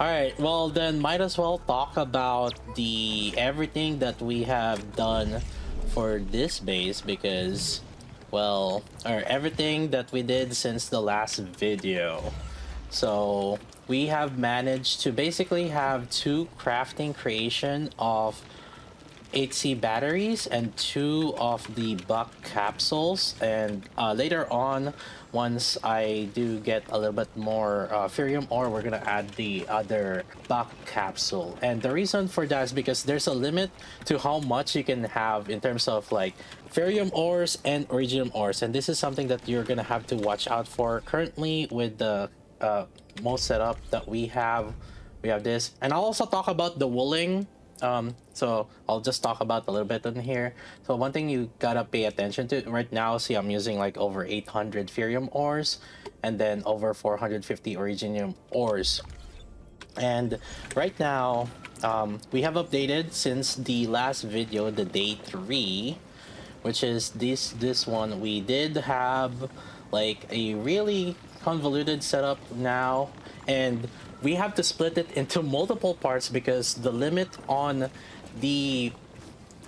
All right, well then might as well talk about the everything that we have done for this base because well, or everything that we did since the last video. So we have managed to basically have two crafting creation of 8C batteries and two of the buck capsules. And later on, once I do get a little bit more Furium ore, we're gonna add the other buck capsule. And the reason for that is because there's a limit to how much you can have in terms of like Furium ores and Iridium ores. And this is something that you're gonna have to watch out for currently with the most setup that we have. We have this, and I'll also talk about the Wuling. So I'll just talk about a little bit in here. So one thing you gotta pay attention to right now, see I'm using like over 800 Furium ores and then over 450 Iridium ores. And right now, we have updated since the last video, the day 3, which is this one. We did have like a really convoluted setup now, and we have to split it into multiple parts because the limit on the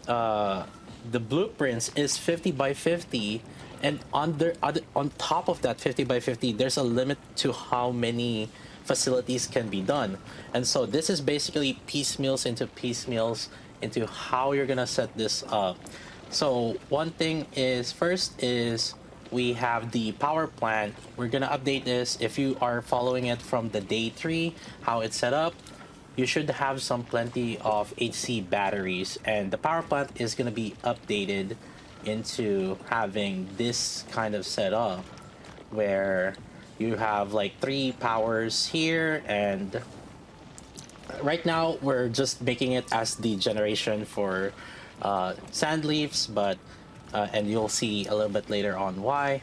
the blueprints is 50 by 50, and on top of that 50 by 50 there's a limit to how many facilities can be done. And so this is basically piecemeals into how you're gonna set this up. So one thing is, first is we have the power plant. We're gonna update this. If you are following it from the day 3, how it's set up, you should have some plenty of HC batteries, and the power plant is going to be updated into having this kind of setup where you have like 3 powers here, and right now we're just making it as the generation for sand leaves, but and you'll see a little bit later on why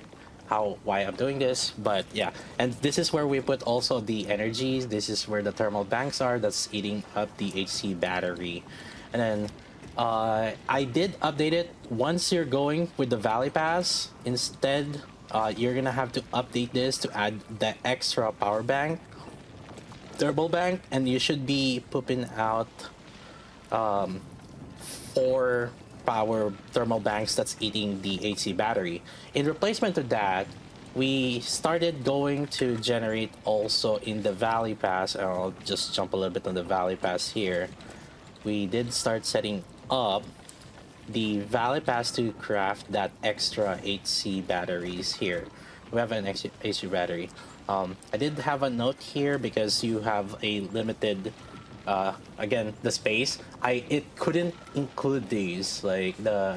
I'm doing this. But yeah, and this is where we put also the energies. This is where the thermal banks are that's eating up the HC battery. And then I did update it. Once you're going with the Valley Pass, instead you're gonna have to update this to add the extra power bank, thermal bank, and you should be pooping out 4 power thermal banks that's eating the HC battery. In replacement to that, we started going to generate also in the Valley Pass. I'll just jump a little bit on the Valley Pass here. We did start setting up the Valley Pass to craft that extra HC batteries here. We have an HC battery. I did have a note here because you have a limited again the space. It couldn't include these like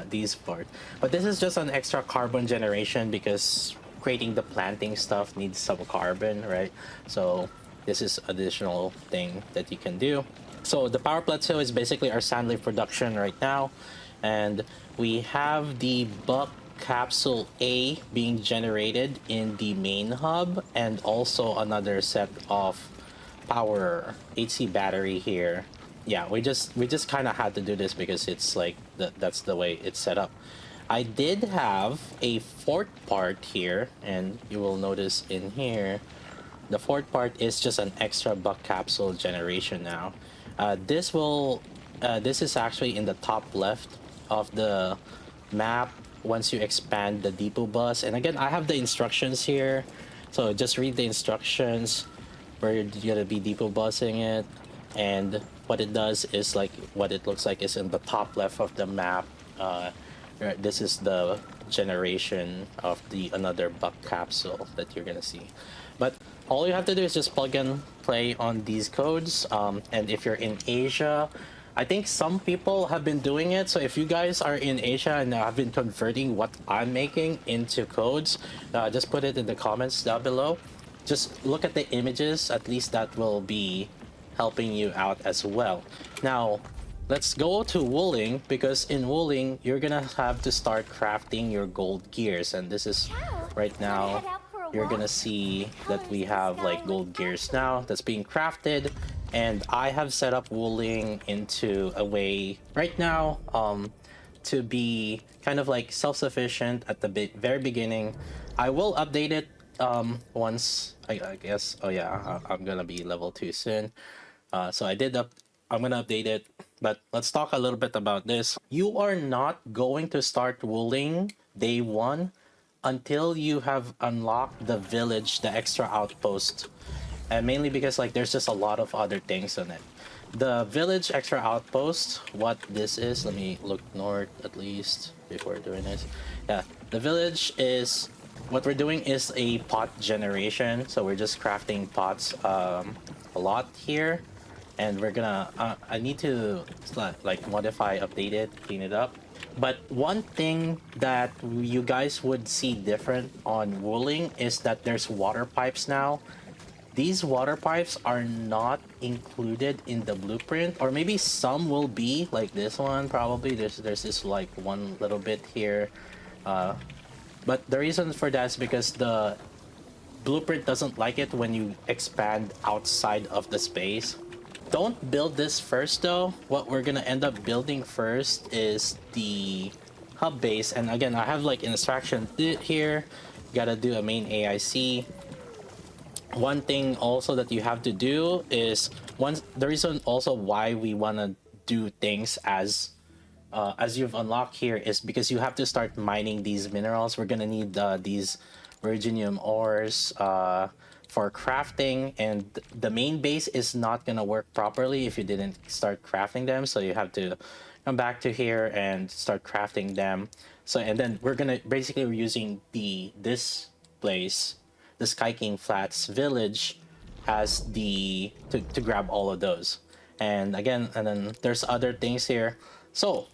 these part, but this is just an extra carbon generation because creating the planting stuff needs some carbon, right? So this is additional thing that you can do. So the power plateau is basically our sand leaf production right now, and we have the buck capsule A being generated in the main hub, and also another set of power HC battery here. Yeah, we just kind of had to do this because it's like that's the way it's set up. I did have a fourth part here, and you will notice in here the fourth part is just an extra buck capsule generation now. This is actually in the top left of the map once you expand the depot bus. And again, I have the instructions here, so just read the instructions where you're gonna be depot busing it. And what it does is like what it looks like is in the top left of the map. This is the generation of the another buck capsule that you're gonna see. But all you have to do is just plug and play on these codes. And if you're in Asia, I think some people have been doing it. So if you guys are in Asia and have been converting what I'm making into codes, just put it in the comments down below. Just look at the images, at least that will be helping you out as well. Now, let's go to Wuling, because in Wuling, you're gonna have to start crafting your gold gears. And this is right now, you're gonna see that we have like gold gears now that's being crafted. And I have set up Wuling into a way right now to be kind of like self-sufficient at the very beginning. I will update it once I guess, oh yeah, I'm gonna be level 2 soon. So I'm gonna update it, but let's talk a little bit about this. You are not going to start Wuling day 1 until you have unlocked the village, the extra outpost, and mainly because like there's just a lot of other things on it. The village extra outpost, what this is, let me look north at least before doing this. Yeah, the village is, what we're doing is a pot generation, so we're just crafting pots a lot here, and we're gonna I need to like modify, update it, clean it up. But one thing that you guys would see different on Wuling is that there's water pipes now. These water pipes are not included in the blueprint, or maybe some will be, like this one probably. There's this like one little bit here, but the reason for that is because the blueprint doesn't like it when you expand outside of the space. Don't build this first though. What we're gonna end up building first is the hub base, and again I have like instruction here. You gotta do a main AIC. One thing also that you have to do is, once the reason also why we want to do things as you've unlocked here is because you have to start mining these minerals. We're gonna need these virginium ores for crafting, and the main base is not gonna work properly if you didn't start crafting them, so you have to come back to here and start crafting them. So, and then we're gonna basically, we're using this place, the Sky King Flats village, as the to grab all of those. And again, and then there's other things here. So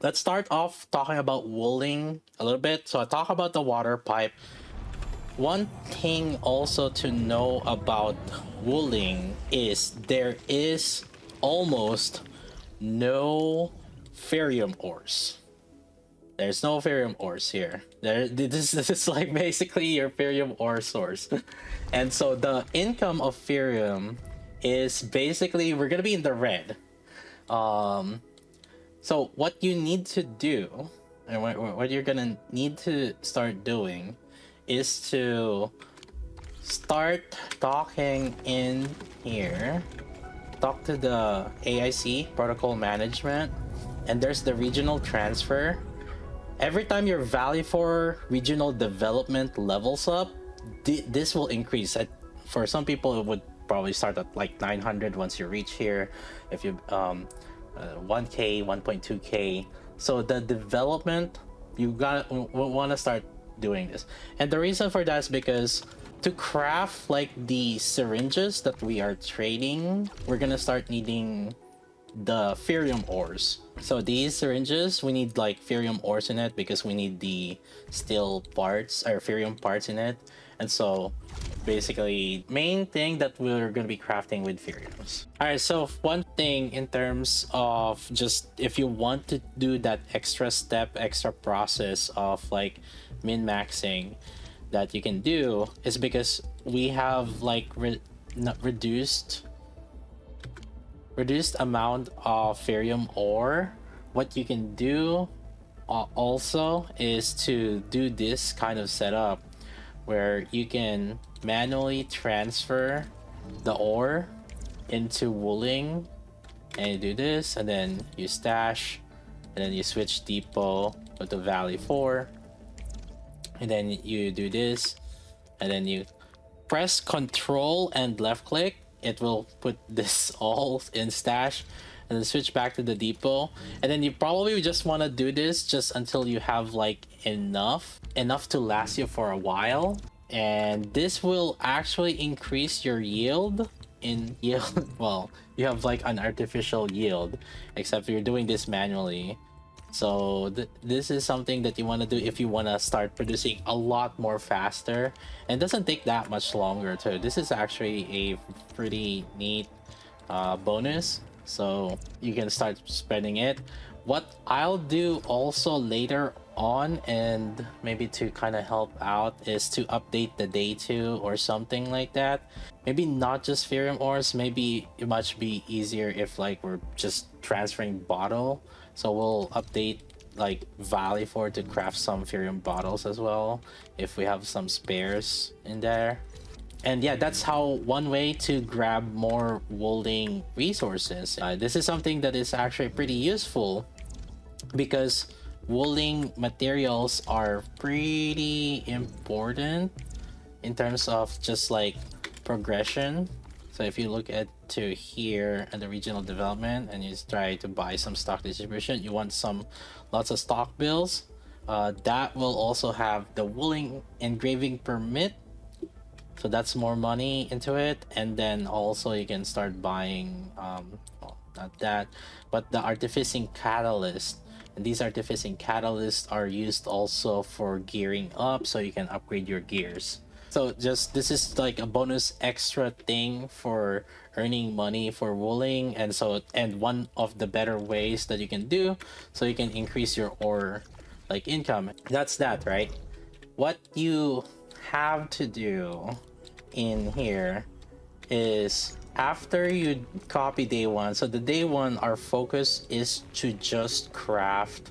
let's start off talking about Wuling a little bit. So I talk about the water pipe. One thing also to know about Wuling is there is almost no ferrium ores. There's no ferrium ores here. This is like basically your ferrium ore source. And so the income of ferrium is basically, we're gonna be in the red. So what you need to do, and what you're gonna need to start doing, is to start talking in here. Talk to the AIC, protocol management, and there's the regional transfer. Every time your value for regional development levels up, this will increase. For some people, it would probably start at like 900 once you reach here. If you 1k, 1.2k. So the development, you want to start doing this. And the reason for that is because to craft like the syringes that we are trading, we're gonna start needing the ferrium ores. So these syringes, we need like ferrium ores in it because we need the steel parts or ferrium parts in it. And so basically main thing that we're going to be crafting with ferriums. All right, so one thing in terms of just if you want to do that extra step, extra process of like min-maxing that you can do is because we have like reduced amount of ferrium ore. What you can do also is to do this kind of setup where you can manually transfer the ore into Wuling, and you do this, and then you stash, and then you switch depot, go to Valley 4, and then you do this, and then you press Control and left click. It will put this all in stash, and then switch back to the depot. And then you probably just want to do this just until you have like enough to last you for a while. And this will actually increase your yield in yield. Well, you have like an artificial yield, except you're doing this manually. So this is something that you want to do if you want to start producing a lot more faster, and it doesn't take that much longer too. This is actually a pretty neat bonus, so you can start spending it. What I'll do also later on, and maybe to kind of help out, is to update the day 2 or something like that. Maybe not just ferrium ores, maybe it might be easier if like we're just transferring bottle. So we'll update like value for to craft some Furium bottles as well if we have some spares in there. And yeah, that's how one way to grab more Wuling resources. This is something that is actually pretty useful because Wuling materials are pretty important in terms of just like progression. So if you look at to here at the regional development and you try to buy some stock distribution, you want some lots of stock bills. That will also have the Wuling engraving permit, so that's more money into it. And then also you can start buying well, not that, but the artificing catalyst. And these artificing catalysts are used also for gearing up, so you can upgrade your gears. So just this is like a bonus extra thing for earning money for Wuling. And so, and one of the better ways that you can do so you can increase your ore like income. That's that, right? What you have to do in here is after you copy day one, so the day one, our focus is to just craft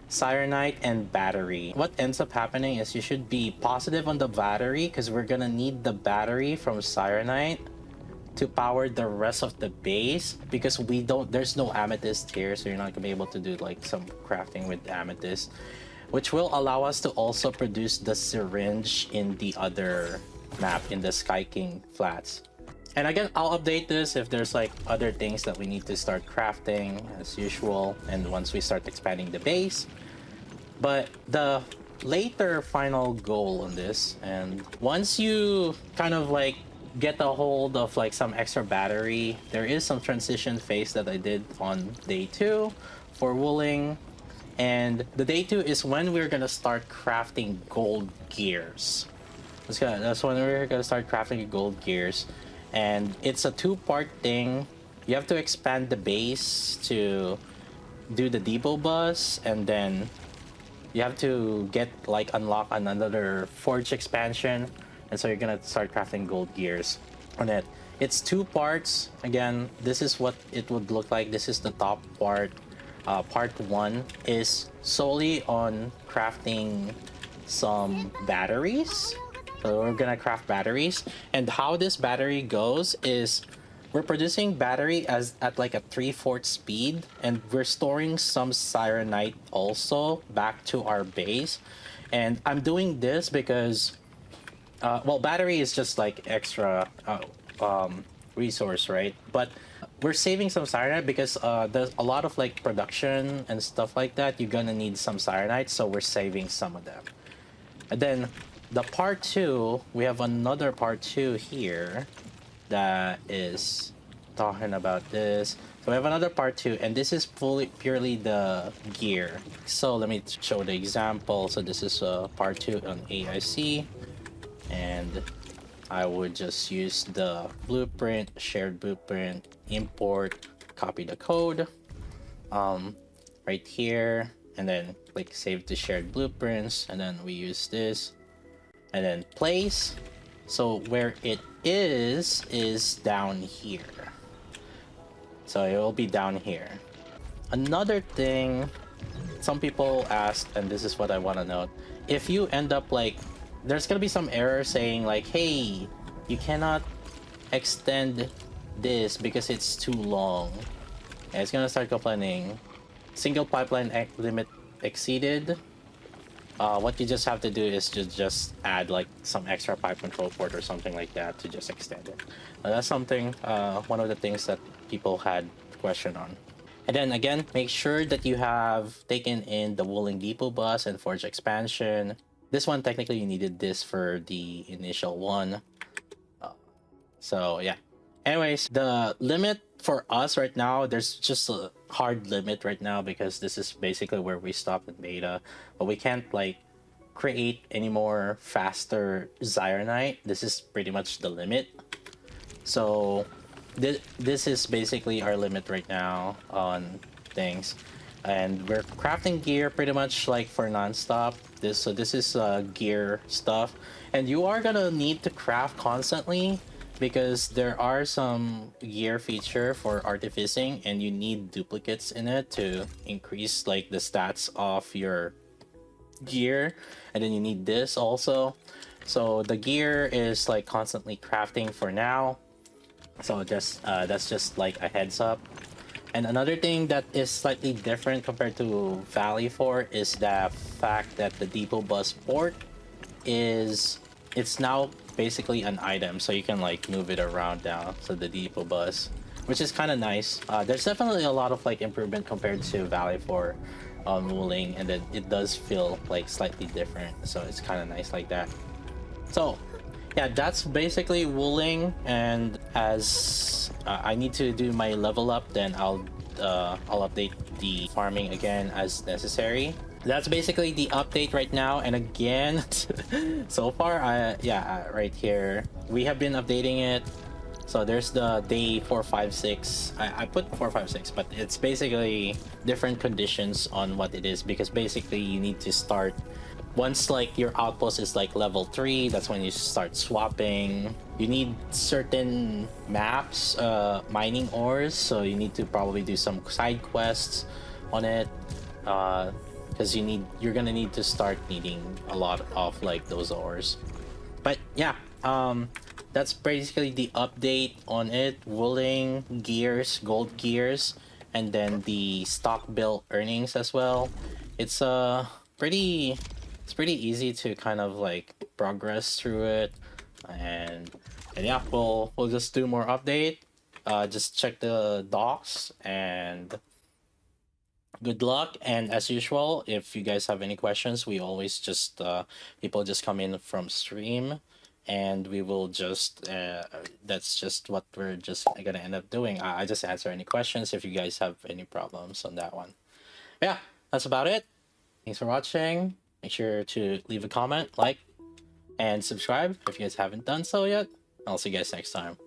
Cyanite and battery. What ends up happening is you should be positive on the battery because we're gonna need the battery from Cyanite to power the rest of the base, because we don't, there's no amethyst here, so you're not gonna be able to do like some crafting with amethyst, which will allow us to also produce the syringe in the other map, in the Sky King flats. And again, I'll update this if there's like other things that we need to start crafting as usual, and once we start expanding the base. But the later final goal on this, and once you kind of like get a hold of like some extra battery, there is some transition phase that I did on day 2 for Wuling. And the day 2 is when we're gonna start crafting gold gears. That's when we're gonna start crafting gold gears. And it's a 2-part thing. You have to expand the base to do the depot bus, and then you have to get like unlock another forge expansion, and so you're gonna start crafting gold gears on it. It's 2 parts. Again, this is what it would look like. This is the top part. Part 1 is solely on crafting some batteries. So we're gonna craft batteries, and how this battery goes is we're producing battery as at like a 3/4 speed, and we're storing some Cyanite also back to our base. And I'm doing this because well, battery is just like extra resource, right? But we're saving some Cyanite because there's a lot of like production and stuff like that. You're gonna need some Cyanite, so we're saving some of them. And then the part 2, we have another part 2 here that is talking about this. So we have another part 2, and this is purely the gear. So let me show the example. So this is part 2 on AIC, and I would just use the blueprint, shared blueprint, import, copy the code right here, and then click save to shared blueprints, and then we use this, and then place. So where it is down here. So it will be down here. Another thing some people asked, and this is what I want to note, if you end up like, there's gonna be some error saying like, hey, you cannot extend this because it's too long. And it's gonna start complaining, single pipeline limit exceeded. What you just have to do is to just add like some extra pipe control port or something like that to just extend it. That's something, one of the things that people had question on. And then again, make sure that you have taken in the Wuling Depot bus and Forge expansion. This one, technically you needed this for the initial one. So yeah. Anyways, the limit for us right now, there's just a hard limit right now because this is basically where we stopped in beta. But we can't like create any more faster Zionite. This is pretty much the limit. So this is basically our limit right now on things. And we're crafting gear pretty much like for non-stop. So this is gear stuff, and you are gonna need to craft constantly because there are some gear feature for artificing and you need duplicates in it to increase like the stats of your gear, and then you need this also. So the gear is like constantly crafting for now, so just that's just like a heads up. And another thing that is slightly different compared to Valley 4 is the fact that the depot bus port is, it's now basically an item, so you can like move it around now. So the depot bus, which is kind of nice. There's definitely a lot of like improvement compared to Valley 4 on Wuling, and then it does feel like slightly different, so it's kind of nice like that. So yeah, that's basically Wuling, and as I need to do my level up, then I'll update the farming again as necessary. That's basically the update right now, and again, so far, right here we have been updating it. So there's the day 456. I put 456, but it's basically different conditions on what it is, because basically you need to start once like your outpost is like level 3, that's when you start swapping. You need certain maps, mining ores, so you need to probably do some side quests on it, because you're gonna need to start needing a lot of like those ores. But yeah, that's basically the update on it. Wooling gears, gold gears, and then the stock build earnings as well. It's pretty it's pretty easy to kind of like progress through it, and yeah, we'll just do more update. Just check the docs, and good luck. And as usual, if you guys have any questions, we always just people just come in from stream, and we will just that's just what we're just gonna end up doing. I just answer any questions if you guys have any problems on that one. Yeah, that's about it. Thanks for watching. Make sure to leave a comment, like, and subscribe if you guys haven't done so yet. I'll see you guys next time.